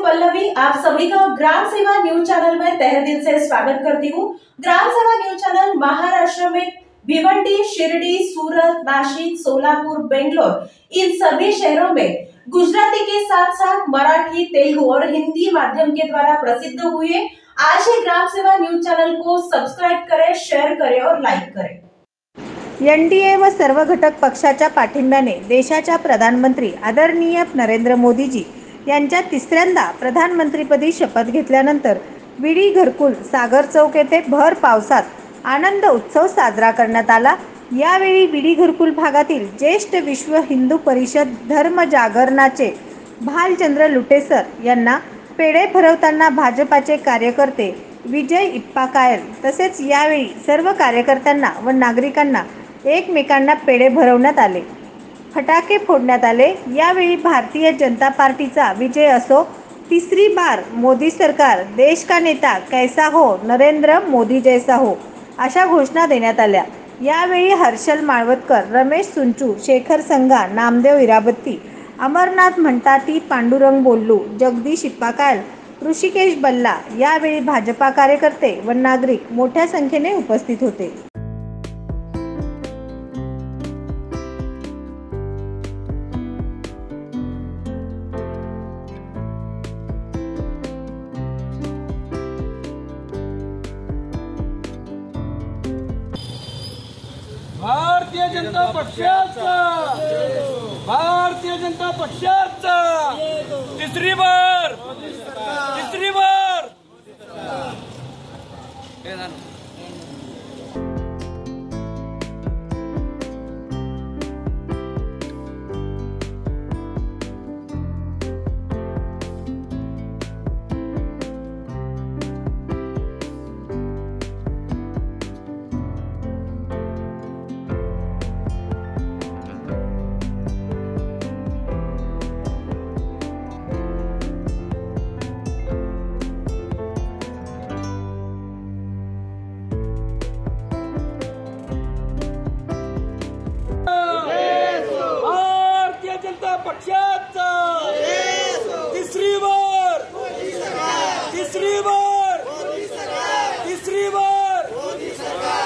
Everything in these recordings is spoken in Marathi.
पल्लवी आप सभी का ग्राम सेवा न्यूज चैनल में तहे दिल से स्वागत करती हूँ। ग्राम सेवा न्यूज चैनल महाराष्ट्र में भिवंडी, शिरडी, सूरत, नासिक, सोलापुर, बेंगलोर इन सभी शहरों में गुजराती के साथ साथ मराठी, तेलुगु और हिंदी माध्यम के द्वारा प्रसिद्ध हुए। आज ही ग्राम सेवा न्यूज चैनल को सब्सक्राइब करें, शेयर करें और लाइक करें। एनडीए व सर्व घटक पक्षाच्या पाठिंब्याने देशाच्या प्रधानमंत्री आदरणीय नरेंद्र मोदीजी यांच्या तिसऱ्यांदा प्रधानमंत्रीपदी शपथ घेतल्यानंतर विडी घरकुल सागर चौक येथे भर पावसात आनंद उत्सव साजरा करण्यात आला। यावेळी विडी घरकुल भागातील ज्येष्ठ विश्व हिंदू परिषद धर्म जागरणाचे भालचंद्र लुटेसर यांना पेढे भरवताना भाजपाचे कार्यकर्ते विजय इप्पाकायल तसेच यावेळी सर्व कार्यकर्त्यांना व नागरिकांना एकमेकांना पेढे भरवण्यात आले, फटाके फोडण्यात आले। यावेळी भारतीय जनता पार्टीचा विजय असो, तीसरी बार मोदी सरकार, देश का नेता कैसा हो, नरेंद्र मोदी जैसा हो अशा घोषणा देण्यात आल्या। यावेळी हर्षल माळवतकर, रमेश सुंचू, शेखर संघा, नामदेव इराबत्ती, अमरनाथ म्हणताती, पांडुरंग बोल्लू, जगदीश इप्पाकायल, ऋषिकेश बल्ला यावेळी भाजपा कार्यकर्ते व नागरिक मोठ्या संख्येने उपस्थित होते। भारतीय जनता पक्षाचा, भारतीय जनता पक्षाचा तिसरी बार पक्षाचा तिसरी बार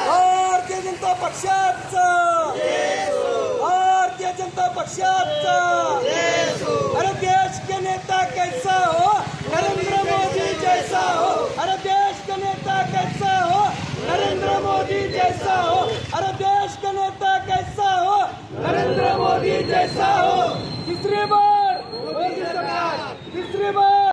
भारतीय जनता पक्षाचा, भारतीय जनता पक्षाचा। अरे देश के नेता कैसा हो, नरेंद्र मोदी जैसा हो। अरे देश का नेता कैसा हो, नरेंद्र मोदी जैसा हो। अरे देश का नेता कैसा हो, नरेंद्र मोदी जैसा हो।